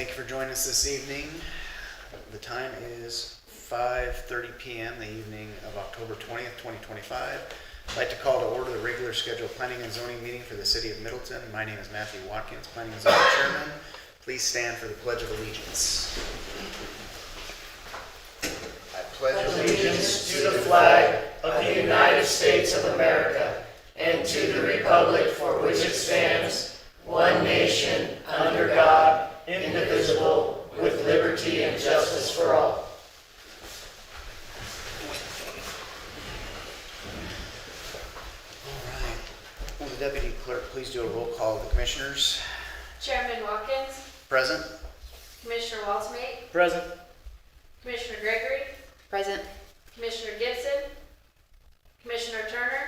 thank you for joining us this evening. The time is 5:30 p.m. the evening of October 20th, 2025. I'd like to call to order the regular scheduled planning and zoning meeting for the city of Middleton. My name is Matthew Watkins, planning and zoning chairman. Please stand for the Pledge of Allegiance. I pledge allegiance to the flag of the United States of America and to the republic for which it stands, one nation, under God, indivisible, with liberty and justice for all. All right. Will the deputy clerk please do a roll call of the commissioners? Chairman Watkins, Present. Commissioner Waltmate, Present. Commissioner Gregory, Present. Commissioner Gibson, Commissioner Turner,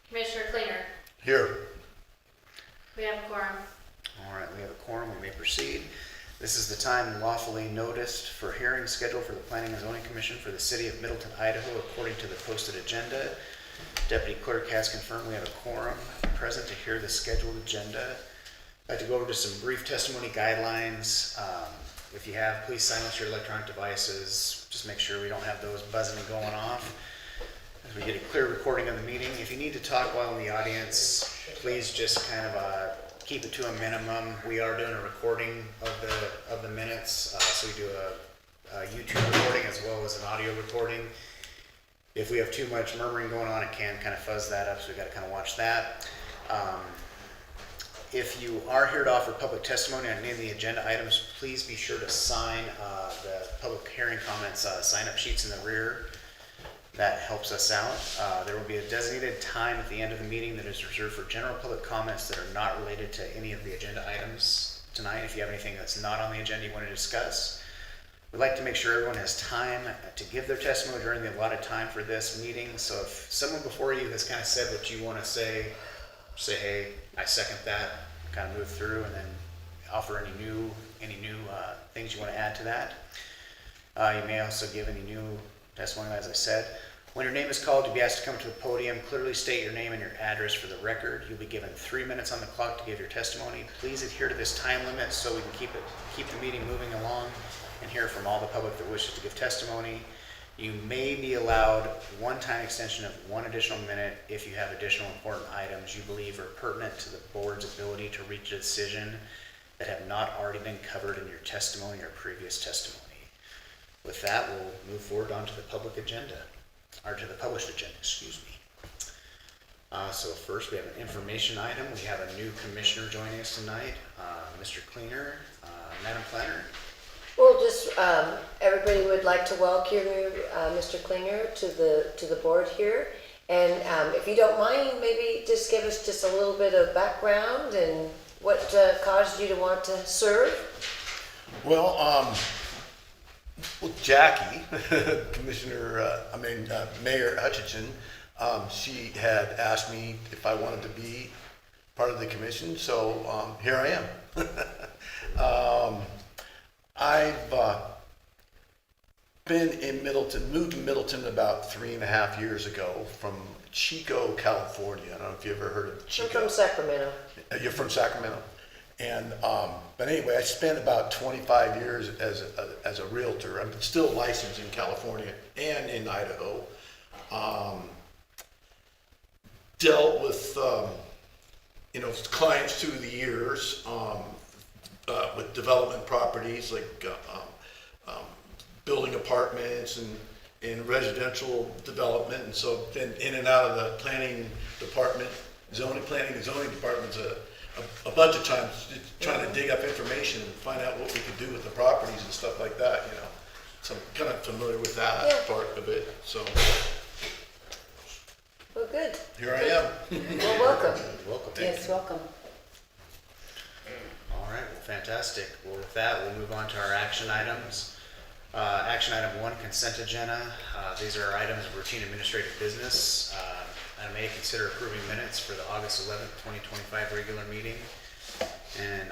Commissioner Klinger. Here. We have a quorum. All right, we have a quorum, we may proceed. This is the time lawfully noticed for hearing scheduled for the Planning and Zoning Commission for the city of Middleton, Idaho, according to the posted agenda. Deputy Clerk has confirmed we have a quorum present to hear the scheduled agenda. I'd like to go over just some brief testimony guidelines. If you have, please silence your electronic devices. Just make sure we don't have those buzzing and going off. As we get a clear recording of the meeting, if you need to talk while in the audience, please just kind of keep it to a minimum. We are doing a recording of the minutes, so we do a YouTube recording as well as an audio recording. If we have too much murmuring going on, it can kind of fuzz that up, so we got to kind of watch that. If you are here to offer public testimony on any of the agenda items, please be sure to sign the public hearing comments sign-up sheets in the rear. That helps us out. There will be a designated time at the end of the meeting that is reserved for general public comments that are not related to any of the agenda items tonight. If you have anything that's not on the agenda you want to discuss, we'd like to make sure everyone has time to give their testimony during the allotted time for this meeting. So if someone before you has kind of said what you want to say, hey, I second that, kind of move through, and then offer any new things you want to add to that. You may also give any new testimony, as I said. When your name is called, you'll be asked to come to the podium. Clearly state your name and your address for the record. You'll be given 3 minutes on the clock to give your testimony. Please adhere to this time limit so we can keep the meeting moving along and hear from all the public that wishes to give testimony. You may be allowed one-time extension of 1 additional minute if you have additional important items you believe are pertinent to the board's ability to reach a decision that have not already been covered in your testimony or previous testimony. With that, we'll move forward onto the public agenda, or to the published agenda, excuse me. So first we have an information item. We have a new commissioner joining us tonight, Mr. Klinger. Madam Planner. Well, just everybody would like to welcome you, Mr. Klinger, to the board here. And if you don't mind, maybe just give us just a little bit of background and what caused you to want to serve. Well, Jackie, Mayor Hutchinson, she had asked me if I wanted to be part of the commission, so here I am. I've been in Middleton, moved to Middleton about 3.5 years ago from Chico, California. I don't know if you ever heard of Chico. I'm from Sacramento. You're from Sacramento. And, but anyway, I spent about 25 years as a realtor. I'm still licensed in California and in Idaho. Dealt with, clients through the years, with development properties like building apartments and residential development. And so been in and out of the planning department, planning and zoning departments a bunch of times, trying to dig up information and find out what we could do with the properties and stuff like that, So I'm kind of familiar with that part of it, so. Well, good. Here I am. Well, welcome. Welcome. Yes, welcome. All right, well, fantastic. Well, with that, we'll move on to our action items. Action item 1, consent agenda. These are items of routine administrative business. Item A, consider approving minutes for the August 11th, 2025 regular meeting. And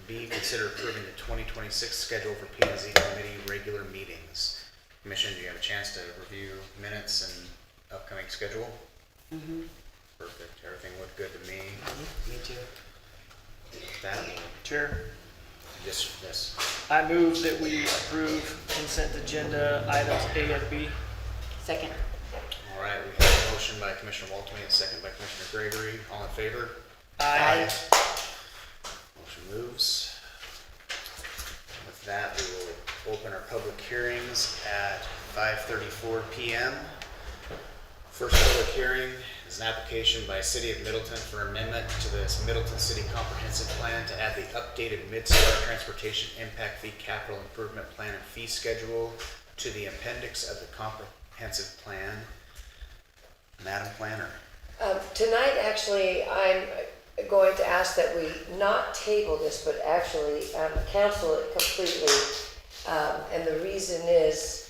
B, consider approving the 2026 schedule for P&Z committee regular meetings. Commission, do you have a chance to review minutes and upcoming schedule? Mm-hmm. Perfect. Everything looked good to me. Me too. That Sure. Yes. I move that we approve consent agenda items A and B. Second. All right, we have a motion by Commissioner Waltman, a second by Commissioner Gregory. All in favor? Aye. Motion moves. With that, we will open our public hearings at 5:34 p.m. First public hearing is an application by City of Middleton for amendment to this Middleton City Comprehensive Plan to add the updated Mid-Star Transportation Impact Fee Capital Improvement Plan and Fee Schedule to the appendix of the comprehensive plan. Madam Planner. Tonight, actually, I'm going to ask that we not table this, but actually cancel it completely. And the reason is,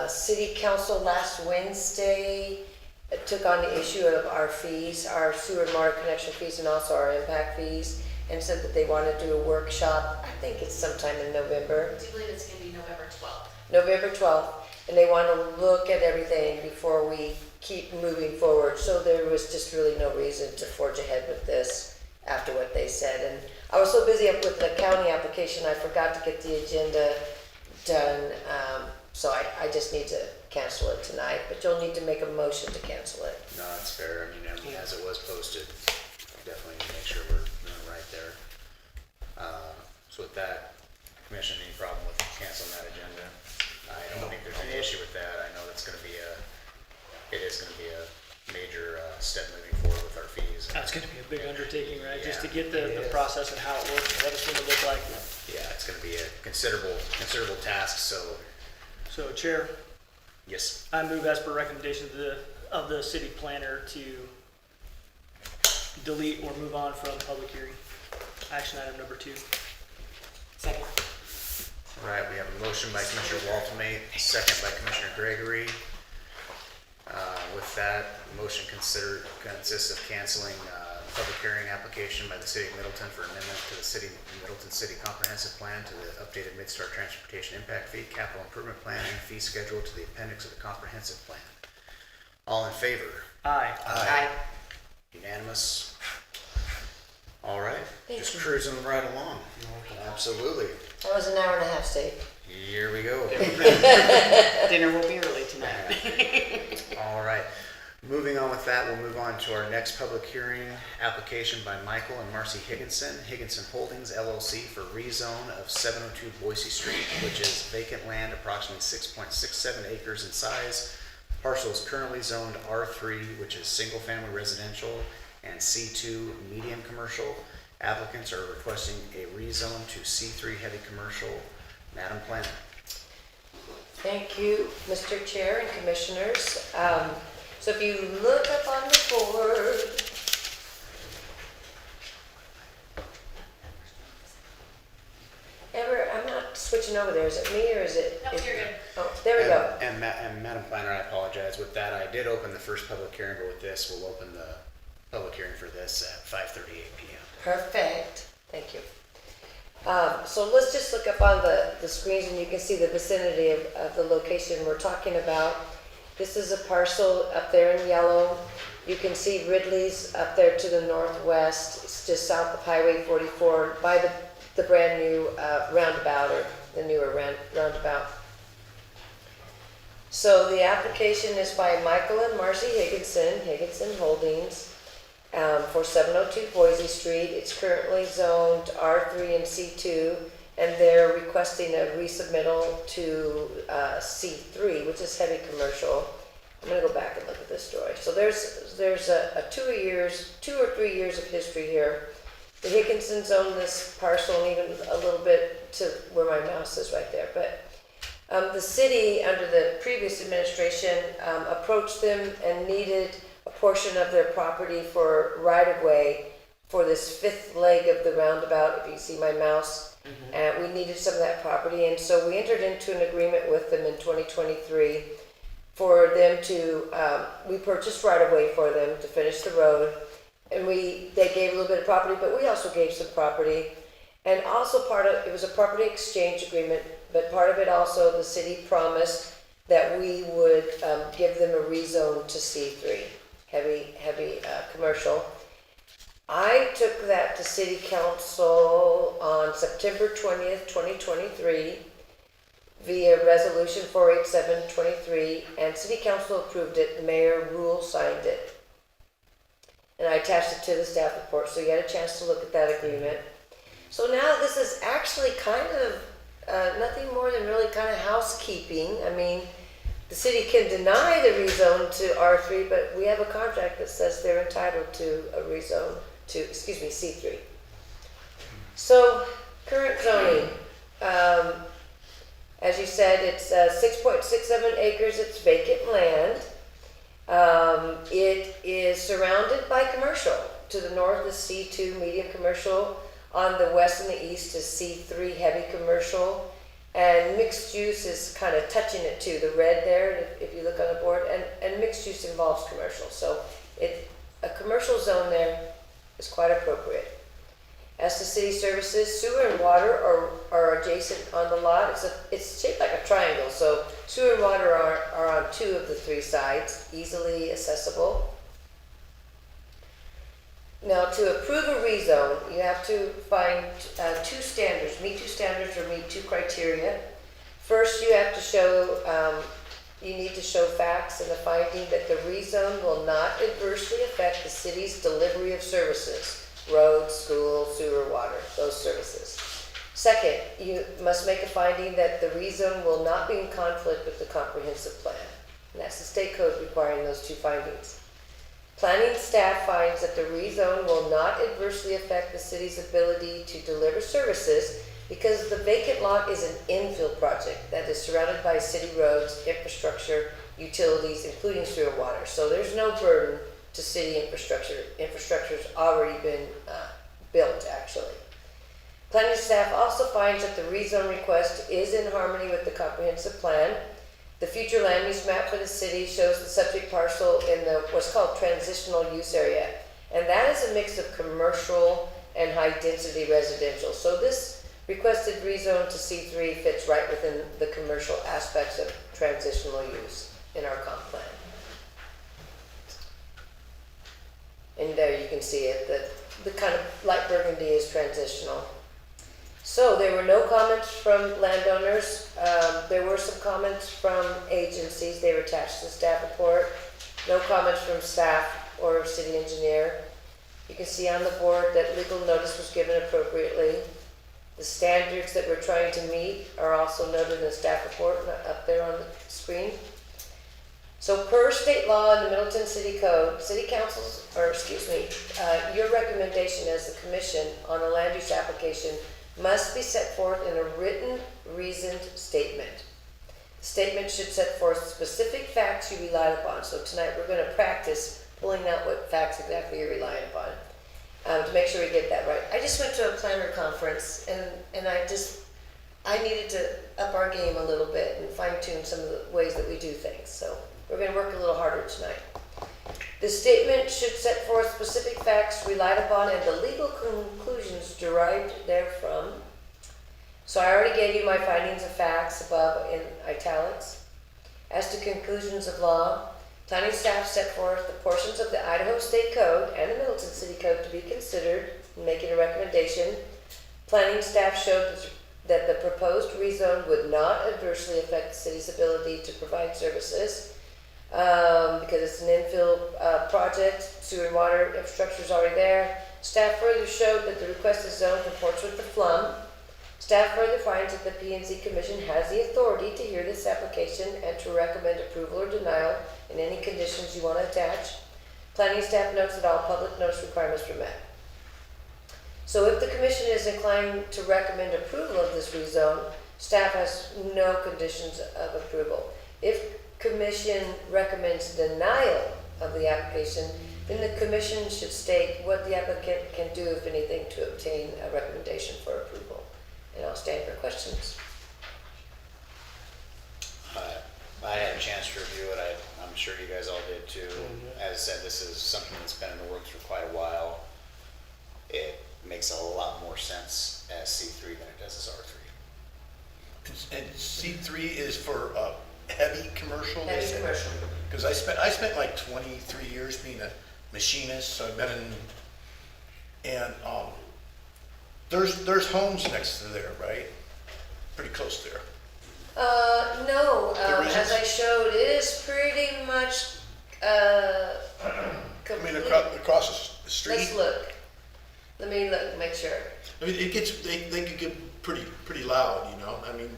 City Council last Wednesday took on the issue of our fees, our sewer and water connection fees, and also our impact fees, and said that they want to do a workshop. I think it's sometime in November. I believe it's gonna be November 12th. November 12th, and they want to look at everything before we keep moving forward. So there was just really no reason to forge ahead with this after what they said. And I was so busy up with the county application, I forgot to get the agenda done. So I just need to cancel it tonight, but you'll need to make a motion to cancel it. No, that's fair. I mean, as it was posted, definitely need to make sure we're doing right there. So with that, Commission, any problem with canceling that agenda? I don't think there's any issue with that. I know it is gonna be a major step moving forward with our fees. That's gonna be a big undertaking, right? Just to Yeah, get the process and how it works, and what it's gonna look like. Yeah, it's gonna be a considerable task, so, So Chair, yes. I move as per recommendation of the city planner to delete or move on from public hearing. Action item number 2. Second. All right, we have a motion by Commissioner Waltman, a second by Commissioner Gregory. With that, the motion consists of canceling public hearing application by the City of Middleton for amendment to the Middleton City Comprehensive Plan to the updated Mid-Star Transportation Impact Fee Capital Improvement Plan and Fee Schedule to the appendix of the Comprehensive Plan. All in favor? Aye. Aye. Unanimous? All right, Thank just you. cruising right along. Absolutely. That was an hour and a half, Steve. Here we go. Dinner will be early tonight. All right. Moving on with that, we'll move on to our next public hearing application by Michael and Marcy Higginson Holdings LLC for rezone of 702 Boise Street, which is vacant land approximately 6.67 acres in size. Parcel is currently zoned R3, which is single family residential, and C2 medium commercial. Applicants are requesting a rezone to C3 heavy commercial. Madam Planner. Thank you, Mr. Chair and Commissioners. So if you look up on the board, I'm not switching over there. Is it me or is it? Nope, you're good. Oh, there we go. And Madam Planner, I apologize. With that, I did open the first public hearing, but with this, we'll open the public hearing for this at 5:38 p.m. Perfect. Thank you. So let's just look up on the screens and you can see the vicinity of the location we're talking about. This is a parcel up there in yellow. You can see Ridley's up there to the northwest. It's just south of Highway 44 by the brand new roundabout, or the newer roundabout. So the application is by Michael and Marcy Higginson Holdings, for 702 Boise Street. It's currently zoned R3 and C2, and they're requesting a resubmittal to C3, which is heavy commercial. I'm gonna go back and look at this story. So there's a 2 or 3 years of history here. The Higginsons own this parcel and even a little bit to where my mouse is right there. But the city, under the previous administration, approached them and needed a portion of their property for right-of-way for this fifth leg of the roundabout, if you see my mouse. And we needed some of that property, and so we entered into an agreement with them in 2023 for them to, we purchased right-of-way for them to finish the road, and they gave a little bit of property, but we also gave some property. And also it was a property exchange agreement, but part of it also, the city promised that we would give them a rezone to C3, heavy commercial. I took that to City Council on September 20th, 2023 via Resolution 48723, and City Council approved it. Mayor Rule signed it. And I attached it to the staff report, so you had a chance to look at that agreement. So now this is actually kind of nothing more than really kind of housekeeping. I mean, the city can deny the rezone to R3, but we have a contract that says they're entitled to a rezone to, C3. So, current zoning, as you said, it's 6.67 acres, it's vacant land. It is surrounded by commercial. To the north is C2 medium commercial. On the west and the east is C3 heavy commercial. And mixed use is kind of touching it too, the red there, if you look on the board. And mixed use involves commercial. So a commercial zone there is quite appropriate. As to city services, sewer and water are adjacent on the lot. It's shaped like a triangle, so sewer and water are on 2 of the 3 sides, easily accessible. Now, to approve a rezone, you have to find 2 standards, meet 2 standards or meet 2 criteria. First, you have to show, you need to show facts and the finding that the rezone will not adversely affect the city's delivery of services. Roads, school, sewer, water, those services. Second, you must make a finding that the rezone will not be in conflict with the comprehensive plan. And that's the state code requiring those 2 findings. Planning staff finds that the rezone will not adversely affect the city's ability to deliver services because the vacant lot is an infill project that is surrounded by city roads, infrastructure, utilities, including sewer and water. So there's no burden to city infrastructure. Infrastructure's already been built, actually. Planning staff also finds that the rezone request is in harmony with the comprehensive plan. The future land use map for the city shows the subject parcel in the what's called transitional use area, and that is a mix of commercial and high-density residential. So this requested rezone to C3 fits right within the commercial aspects of transitional use in our comp plan. And there you can see it, the kind of light burgundy is transitional. So there were no comments from landowners. There were some comments from agencies. They were attached to the staff report. No comments from staff or city engineer. You can see on the board that legal notice was given appropriately. The standards that we're trying to meet are also noted in the staff report up there on the screen. So per state law in the Middleton City Code, City Council's, your recommendation as the commission on a land use application must be set forth in a written, reasoned statement. The statement should set forth specific facts you relied upon. So tonight we're going to practice pulling out what facts exactly you're relying upon to make sure we get that right. I just went to a planner conference and I needed to up our game a little bit and fine tune some of the ways that we do things. So we're going to work a little harder tonight. The statement should set forth specific facts relied upon and the legal conclusions derived therefrom. So I already gave you my findings of facts above in italics. As to conclusions of law, planning staff set forth the portions of the Idaho State Code and the Middleton City Code to be considered in making a recommendation. Planning staff showed that the proposed rezone would not adversely affect the city's ability to provide services. Because it's an infill project, sewer and water infrastructure is already there. Staff further showed that the requested zone comports with the FLUM. Staff further finds that the P&Z Commission has the authority to hear this application and to recommend approval or denial in any conditions you want to attach. Planning staff notes that all public notice requirements were met. So if the Commission is inclined to recommend approval of this rezone, staff has no conditions of approval. If Commission recommends denial of the application, then the Commission should state what the applicant can do, if anything, to obtain a recommendation for approval. And I'll stand for questions. I had a chance to review it. I'm sure you guys all did too. As I said, this is something that's been in the works for quite a while. It makes a lot more sense as C3 than it does as R3. And C3 is for heavy commercial? Heavy commercial. Because I spent like 23 years being a machinist, so I've been in And, there's homes next to there, right? Pretty close there. No, There isn't? as I showed, it is pretty much, I mean, across the street. Let's look. Let me look, make sure. I mean, they could get pretty loud, you know, I mean,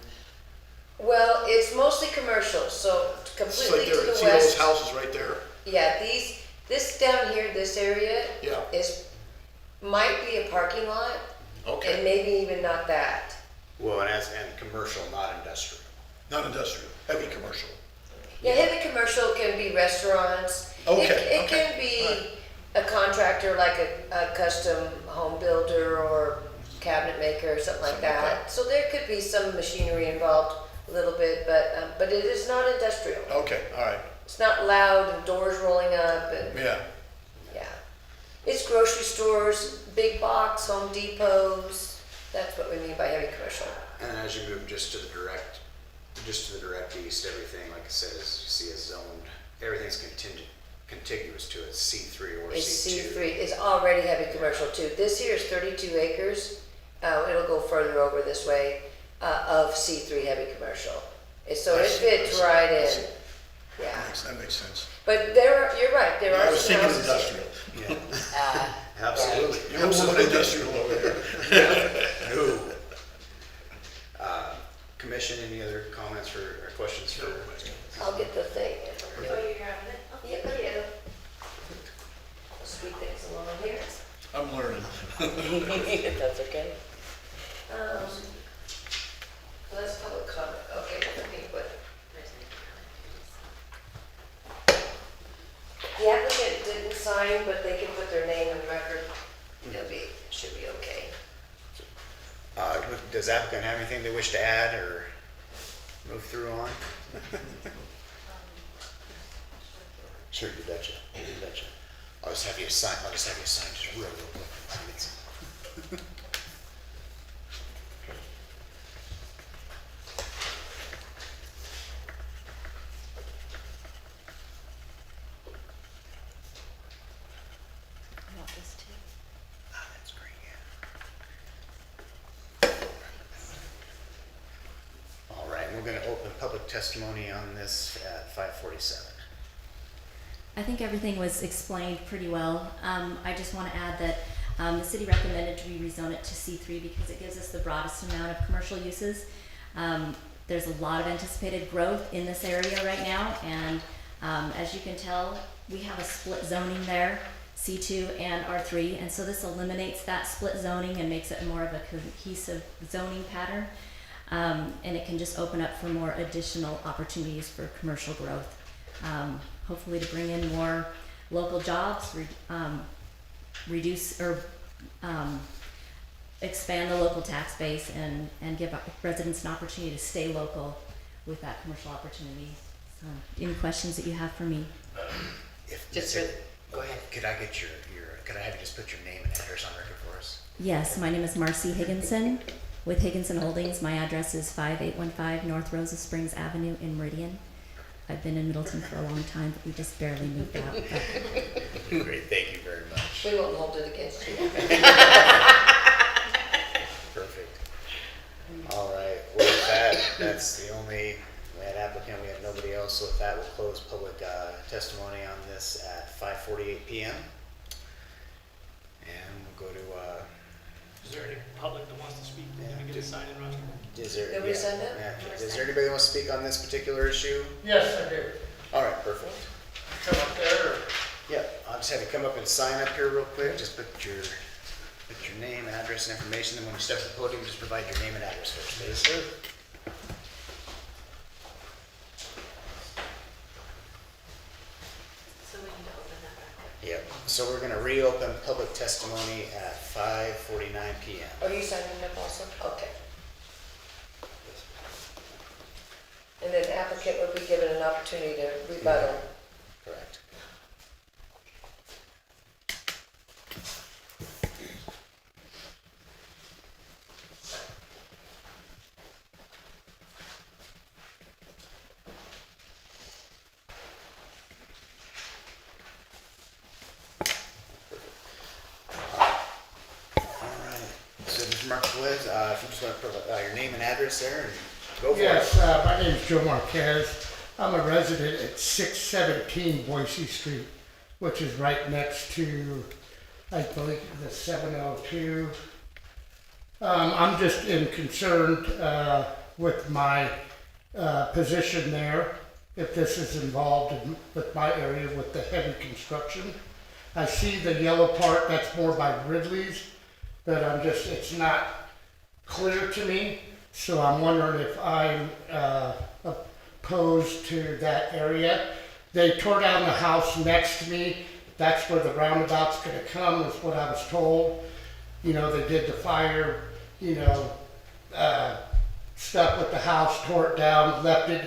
Well, it's mostly commercial, so it's completely like to there, the see those west. houses right there? Yeah, this down here, this area Yeah, might be a parking lot, and okay, maybe even not that. Well, and commercial, not industrial. not industrial, heavy commercial. Yeah, heavy commercial can be restaurants. Okay, It okay, can be a contractor like a custom home builder or cabinet maker or something like Something like that. So there could be some machinery involved a little bit, but it is not industrial. Okay, all right, It's not loud and doors rolling up and, yeah, yeah. It's grocery stores, big box, Home Depots. That's what we mean by heavy commercial. And as you move just to the direct east, everything, like I said, is, you see is zoned, everything's contiguous to it, C3 or It's C2. C3, it's already heavy commercial too. This here is 32 acres. It'll go further over this way, of C3 heavy commercial. So I it see, fits I see, right I in, see. yeah. That makes sense. But you're right, there I are was some thinking houses here. industrial. Yeah, absolutely. You're moving industrial over there. No. Commission, any other comments or questions for? I'll get the thing. Oh, you're grabbing it? Oh. Yeah. I'll speed things along here. I'm learning. That's okay. Let's public comment, okay, let me put. The applicant didn't sign, but they can put their name in the record. Should be okay. Does applicant have anything they wish to add or move through on? Sure, you betcha, you betcha. I'll just have you sign just real quick. Want this too? Ah, that's great, yeah. All right, we're gonna open public testimony on this at 5:47. I think everything was explained pretty well. I just want to add that the city recommended we rezone it to C3 because it gives us the broadest amount of commercial uses. There's a lot of anticipated growth in this area right now, and as you can tell, we have a split zoning there, C2 and R3, and so this eliminates that split zoning and makes it more of a cohesive zoning pattern, and it can just open up for more additional opportunities for commercial growth. Hopefully to bring in more local jobs, reduce or expand the local tax base and give residents an opportunity to stay local with that commercial opportunity. So, any questions that you have for me? Just go ahead. Could I get could I have you just put your name and address on record for us? Yes, my name is Marcy Higginson with Higginson Holdings. My address is 5815 North Rosa Springs Avenue in Meridian. I've been in Middleton for a long time, but we just barely moved out. But Great, thank you very much. We won't hold it against you. Perfect. All right, well, with that, that's the only, we had applicant, we have nobody else, so with that, we'll close public testimony on this at 5:48 PM. And we'll go to, Is there any public that wants to speak? We're gonna get a sign in Roger. is there? Nobody yeah, signed up? yeah. Is there anybody who wants to speak on this particular issue? Yes, I do. All right, perfect. Come up there. Yeah, I'll just have you come up and sign up here real quick, just put your name, address, and information, and when you step to the podium, just provide your name and address first, please. Sir. So we need to open that back up. Yep, so we're gonna reopen public testimony at 5:49 PM. Are you signing up also? Okay. And then the applicant would be given an opportunity to rebuttal. Correct. just want to provide your name and address there and go for it. Yes, my name is Joe Marquez. I'm a resident at 617 Boise Street, which is right next to, I believe, the 702. I'm just concerned with my position there, if this is involved with my area with the heavy construction. I see the yellow part, that's more by Ridley's, but it's not clear to me. So I'm wondering if I'm opposed to that area. They tore down the house next to me. That's where the roundabout's gonna come, is what I was told. You know, they did the fire, stuff with the house, tore it down, left it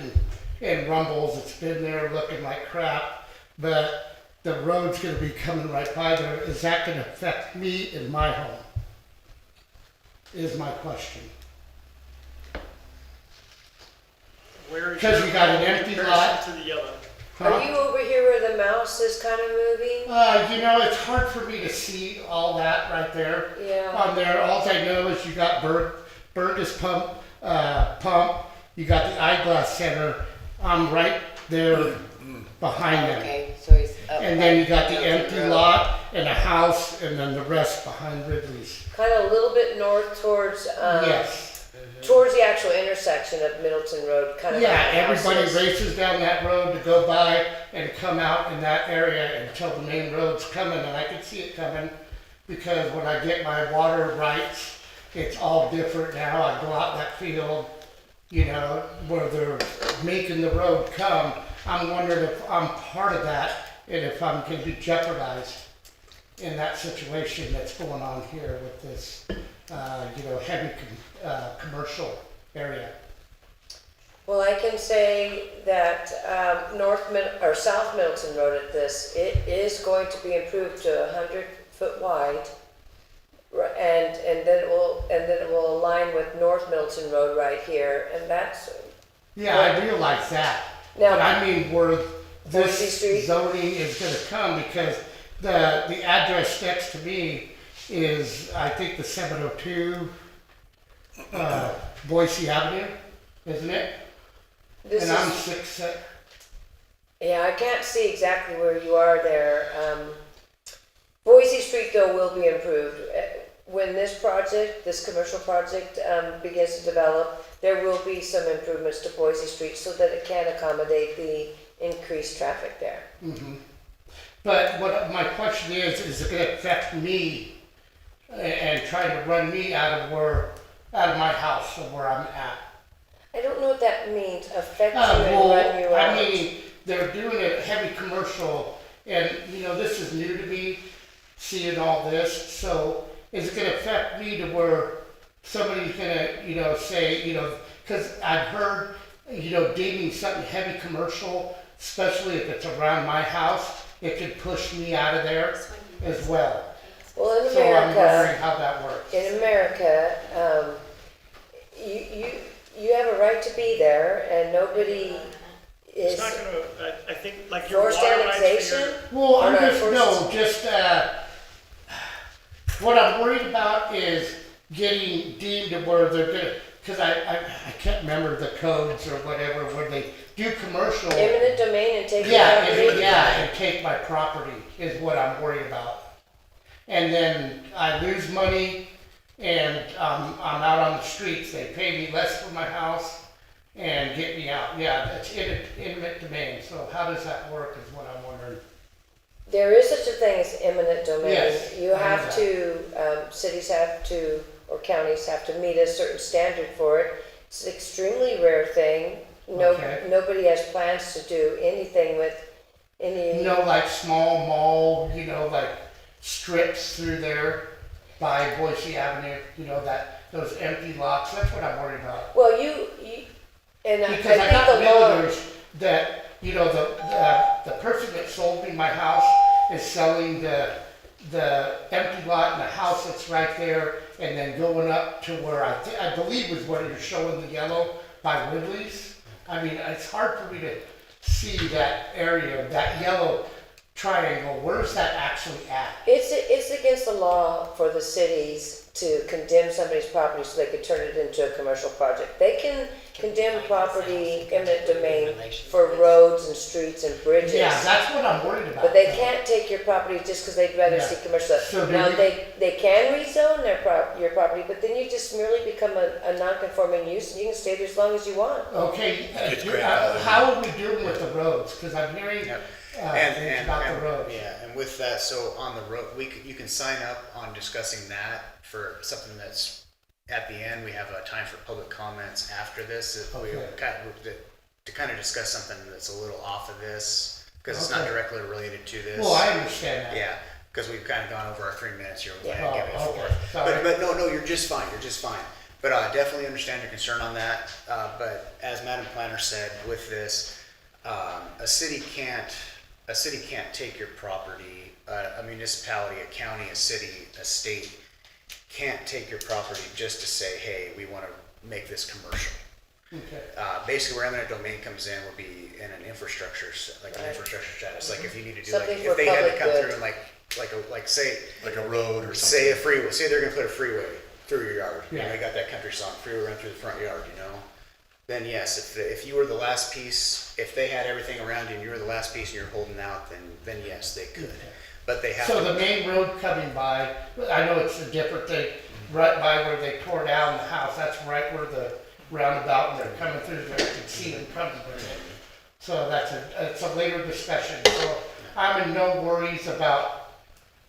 in rumbles. It's been there looking like crap. But the road's gonna be coming right by there. Is that gonna affect me in my home? Is my question. Where is 'Cause your you got an home in empty comparison lot. To the yellow. Are you over here where the mouse is kind of moving? It's hard for me to see all that right there. Yeah. On there, all I know is you got Burgess pump, you got the eyeglass center. I'm right there behind them. Okay, so he's up. And then you got the Middleton empty Road. lot and a house, and then the rest behind Ridley's. Kind of a little bit north towards, Yes. towards the actual intersection of Middleton Road, kind of. Yeah, where the house everybody is. races down that road to go by and come out in that area until the main road's coming, and I can see it coming because when I get my water rights, it's all different now. I go out in that field, where they're making the road come. I'm wondering if I'm part of that and if I'm going to be jeopardized in that situation that's going on here with this, heavy commercial area. Well, I can say that South Middleton Road it is going to be improved to 100-foot wide, and then it will align with North Middleton Road right here, and that's Yeah, I realize that. Now- But I mean where Boise Street? this zoning is gonna come, because the address next to me is, I think, the 702 Boise Avenue, isn't it? this And I'm is. 6, Yeah, I can't see exactly where you are there. Boise Street though will be improved. When this commercial project begins to develop, there will be some improvements to Boise Street so that it can accommodate the increased traffic there. but what my question is it gonna affect me and try to run me out of my house or where I'm at? I don't know what that means, affect you and run you out. I mean, they're doing a heavy commercial, and, this is new to me, seeing all this, so is it gonna affect me to where somebody's gonna, say, because I've heard, deeming something heavy commercial, especially if it's around my house, it could push me out of there as well. Well, in So I'm America, wondering how that works. you have a right to be there, and nobody It's is not gonna, I think, like your forced water rights for annexation. your. Well, Or I'm not just, forced? what I'm worried about is getting deemed to where they're gonna, because I can't remember the codes or whatever, where they do commercial. Eminent domain and take Yeah, it out. and take my property is what I'm worried about. And then I lose money and I'm out on the streets. They pay me less for my house and get me out. Yeah, that's eminent domain. So how does that work is what I'm wondering. There is such a thing as eminent domain. Yes, You I know have to, cities have to, or counties have to meet a certain standard for it. It's an extremely rare thing. Okay. Nobody has plans to do anything with any. Like small mall, like strips through there by Boise Avenue, those empty lots. That's what I'm worried about. Well, and I Because I think got the law. realtors that, the person that sold me my house is selling the empty lot and the house that's right there, and then going up to where I believe is what you're showing the yellow by Ridley's. I mean, it's hard for me to see that area, that yellow triangle. Where's that actually at? It's against the law for the cities to condemn somebody's property so they could turn it into a commercial project. They can condemn property, eminent domain, for roads and streets and bridges. Yeah, that's what I'm worried about. But they can't take your property just because they'd rather Yeah. see commercial. So do Now, we- they can rezone your property, but then you just merely become a non-conforming use, and you can stay there as long as you want. Okay, It's grandfathered. how are we doing with the roads? Because I'm hearing Yep. things about the roads. Yeah, and with that, so on the road, you can sign up on discussing that for something that's at the end. We have a time for public comments after this. We Okay. to kind of discuss something that's a little off of this, because it's not Okay. directly related to this. Well, I understand that. Yeah, because we've kind of gone over our 3 minutes here. We're Yeah. going to give it Oh, four. okay. Sorry. But no, you're just fine. You're just fine. But I definitely understand your concern on that. But as Madam Planner said, with this, a city can't take your property. A municipality, a county, a city, a state can't take your property just to say, hey, we want to make this commercial. Okay. Basically, where eminent domain comes in will be in an infrastructure, like an Right. infrastructure status. Like if you need to do, Something like for if they had to public come good. through and like say Like a road or say a something. freeway. Say they're gonna put a freeway through your yard. You know, Yeah. they got that country song, freeway run through the front yard. You know, then yes, if you were the last piece, if they had everything around you and you were the last piece and you're holding out, then yes, they could. Okay. But they have So to. the main road coming by, I know it's a different thing, right by where they tore down the house, that's right where the roundabout, and they're coming through there, you can see them coming with it. So it's a later discussion, so I'm in no worries about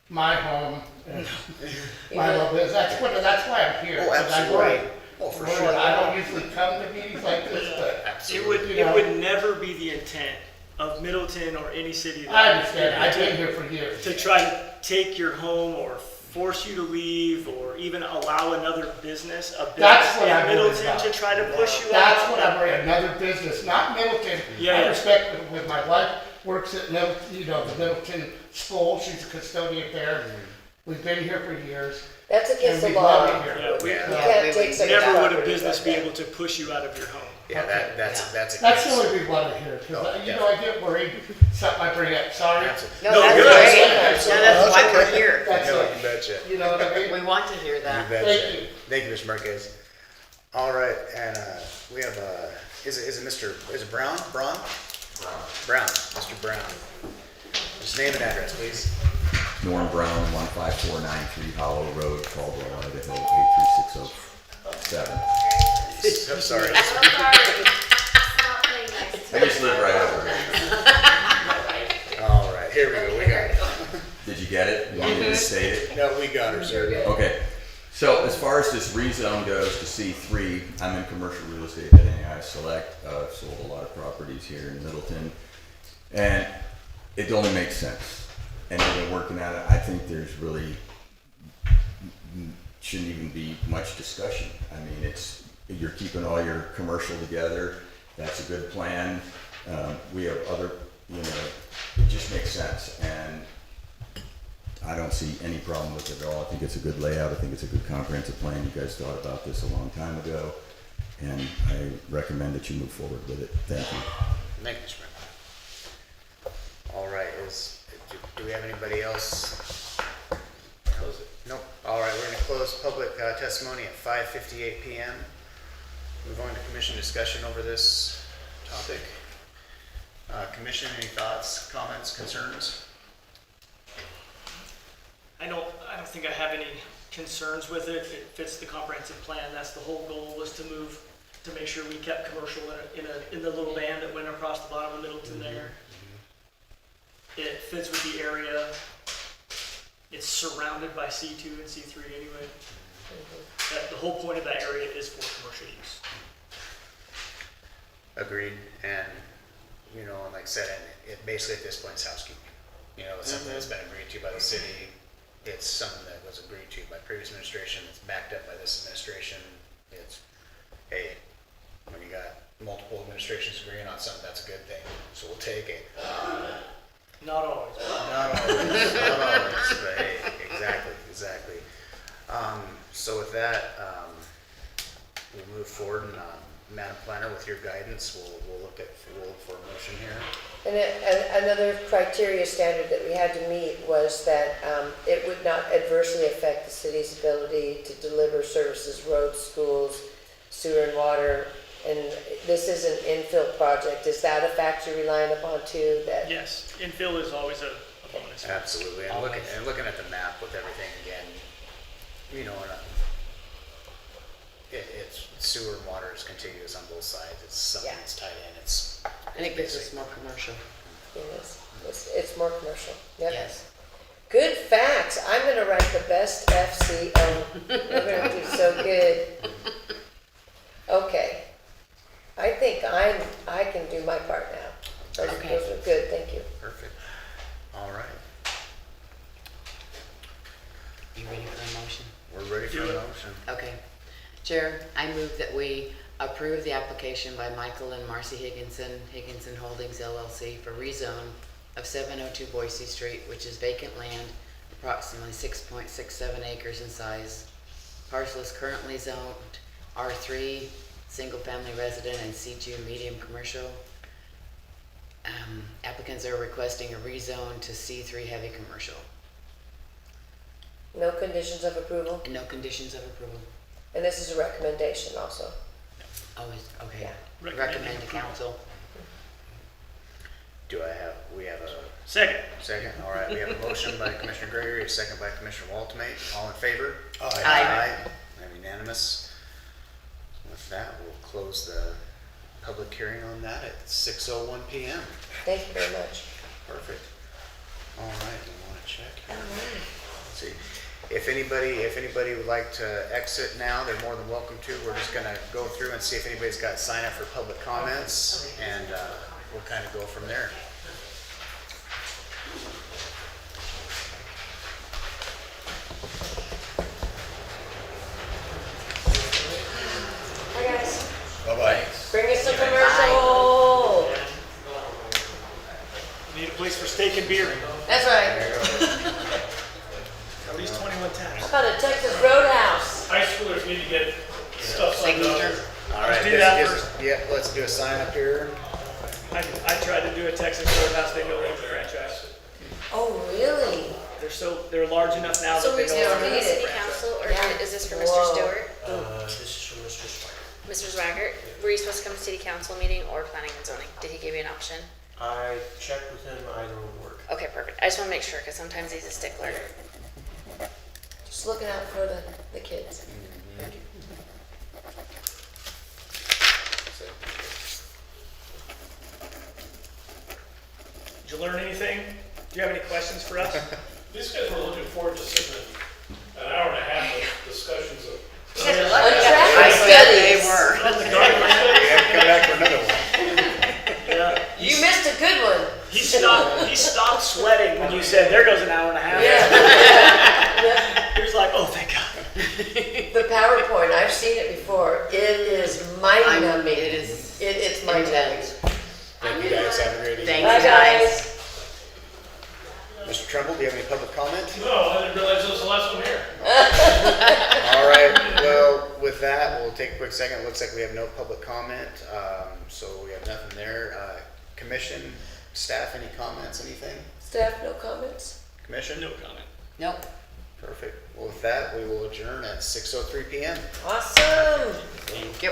my home and my little business, that's why I'm here. Oh, 'cause I worry. absolutely. Oh, for Worry. sure. I don't usually come to meetings like this, but Absolutely. You know. It would never be the intent of Middleton or any city. I understand, I've been here for years. To try to take your home or force you to leave or even allow another business, That's what in I'm worried Middleton about. to try to push you out. That's what I'm worried, another business, not Middleton. Yeah. I respect it with my wife, works at Middleton, the Middleton School, she's a custodian there. We've been here for years. That's against the And we law. love it here. Yeah, we- You Yeah. can't take somebody's Never would a property business like be that. able to push you out of your home. Yeah, that's a That's case. the only reason why I hear, because, I get worried, something I bring up, sorry. Absolutely. No, that's you're great. absolutely- No, that's why we're here. That's No, it. you betcha. You know what I mean? We want to hear You that. betcha. Thank you. Thank you, Mr. Marquez. All right, and we have is it Brown? Braun? Brown. Mr. Brown. Just name and address, please. Norm Brown, 15493 Hollow Road, Caldwell, Idaho, 83607. I'm sorry. I'm sorry. It's not playing nice. I just live right over here. All right, here we go. We got it. Did you get it? You want me to state it? No, we got her, sir. Okay. So as far as this rezone goes to C3, I'm in commercial real estate at NAI Select. I've sold a lot of properties here in Middleton. And it only makes sense. And I've been working at it. I think there's really shouldn't even be much discussion. I mean, you're keeping all your commercial together. That's a good plan. We have other, it just makes sense. And I don't see any problem with it at all. I think it's a good layout. I think it's a good comprehensive plan. You guys thought about this a long time ago. And I recommend that you move forward with it. Thank you. Thank you, Mr. Brown. All right, do we have anybody else? Close it. Nope. All right, we're gonna close public testimony at 5:58 p.m. Move on to commission discussion over this topic. Commission, any thoughts, comments, concerns? I don't think I have any concerns with it. It fits the comprehensive plan. That's the whole goal, was to make sure we kept commercial in the little band that went across the bottom of Middleton there. It fits with the area. It's surrounded by C2 and C3 anyway. The whole point of that area is for commercial use. Agreed, and, and like I said, it basically at this point is housekeeping. It's something that's been agreed to by the city. It's something that was agreed to by previous administration. It's backed up by this administration. It's, hey, when you got multiple administrations agreeing on something, that's a good thing. So we'll take it. Not always. Not always, but hey, exactly. So with that, we'll move forward and Madam Planner, with your guidance, we'll look for a motion here. And another criteria standard that we had to meet was that it would not adversely affect the city's ability to deliver services, roads, schools, sewer and water. And this is an infill project. Is that a factor you're relying upon too? That Yes, infill is always a bonus. Absolutely, and looking at the map with everything again, you know, it's sewer and water is contiguous on both sides. It's something Yeah. that's tied in. It's And it gives us more commercial. it is. It's more commercial. Yep. Yes. Good facts. I'm gonna write the best FCO. We're gonna do so good. Okay. I think I can do my part now. Those Okay. those are good, thank you. perfect. All right, You ready for a motion? we're ready for a motion. Okay. Chair, I move that we approve the application by Michael and Marcy Higginson Holdings LLC for rezone of 702 Boise Street, which is vacant land, approximately 6.67 acres in size. Parcel is currently zoned R3, single family resident, and C2 medium commercial. Applicants are requesting a rezone to C3 heavy commercial. No conditions of approval, And no conditions of approval. and this is a recommendation also. Always, okay. Yeah. Recommend to council. We have a Second. second? All right, we have a motion by Commissioner Gregory, a second by Commissioner Waltemate. All in favor? Aye. Unanimous. With that, we'll close the public hearing on that at 6:01 PM. Thank you very much. Perfect. All right, we want to check here. Let's see. If anybody would like to exit now, they're more than welcome to. We're just gonna go through and see if anybody's got sign up for public comments, and we'll kind of go from there. Hi guys. Bye-bye. Bring us a commercial. Need a place for steak and beer. That's right. At least 21 How taps. about a Texas Roadhouse? High schoolers need to get stuff signed Signature. up. All right, do that yeah, let's do a sign up here. I tried to do a Texas Roadhouse, they no longer franchise. Oh, really? They're large enough now So that we they do no it longer for the franchise. city council, or Yeah. is this for Whoa. Mr. Stewart? This is from Mr. Swire. Mr. Zwaggart, were you supposed to come to city council meeting or planning and zoning? Did he give you an option? I checked with him, either would work. Okay, perfect. I just want to make sure, because sometimes he's a stickler. Just looking out for the kids. Did you learn anything? Do you have any questions for us? These guys were looking forward to sitting an hour and a half of discussions of. Traffic I bet they studies. were. We have to come back for another one. Yeah. You missed a good one. He stopped sweating when you said, there goes an hour and a half. Yeah. He was like, oh, thank God. The PowerPoint, I've seen it before. It is mind-numbing. It is It's mind-numbing. intense. Thank you guys, have a great evening. Thank Bye, you, guys. Mr. Trumbull, do you have any public comment? No, I didn't realize this was the last one here. All right, well, with that, we'll take a quick second. It looks like we have no public comment, so we have nothing there. Commission, staff, any comments, anything? Staff, no comments? Commission? No comment. Nope. Perfect. Well, with that, we will adjourn at 6:03 PM. Awesome. Thank you.